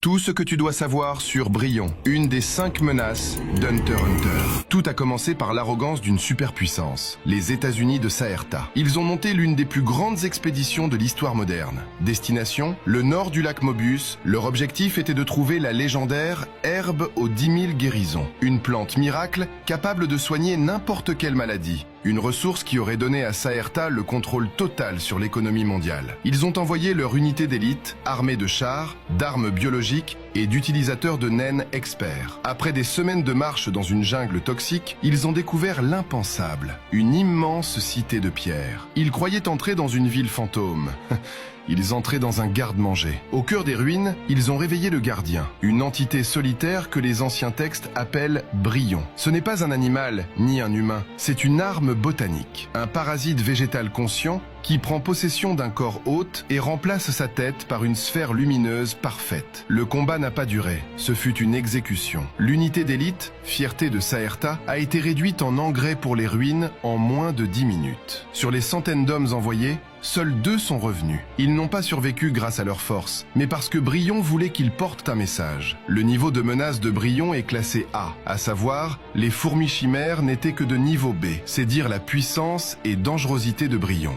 Tout ce que tu dois savoir sur Brillon, une des 5 menaces d'Hunter x Hunter. Tout a commencé par l'arrogance d'une superpuissance, les États-Unis de Saherta. Ils ont monté l'une des plus grandes expéditions de l'histoire moderne. Destination, le nord du lac Mobius. Leur objectif était de trouver la légendaire herbe aux 10 000 guérisons, une plante miracle capable de soigner n'importe quelle maladie. Une ressource qui aurait donné à Saherta le contrôle total sur l'économie mondiale. Ils ont envoyé leur unité d'élite, armée de chars, d'armes biologiques et d'utilisateurs de naines experts. Après des semaines de marche dans une jungle toxique, ils ont découvert l'impensable, une immense cité de pierre. Ils croyaient entrer dans une ville fantôme. Ils entraient dans un garde-manger. Au cœur des ruines, ils ont réveillé le gardien, une entité solitaire que les anciens textes appellent Brillon. Ce n'est pas un animal, ni un humain, c'est une arme botanique, un parasite végétal conscient qui prend possession d'un corps hôte et remplace sa tête par une sphère lumineuse parfaite. Le combat n'a pas duré, ce fut une exécution. L'unité d'élite, fierté de Saherta, a été réduite en engrais pour les ruines en moins de 10 minutes. Sur les centaines d'hommes envoyés, seuls 2 sont revenus. Ils n'ont pas survécu grâce à leur force, mais parce que Brillon voulait qu'ils portent un message. Le niveau de menace de Brillon est classé A, à savoir, les fourmis chimères n'étaient que de niveau B. C'est dire la puissance et dangerosité de Brillon.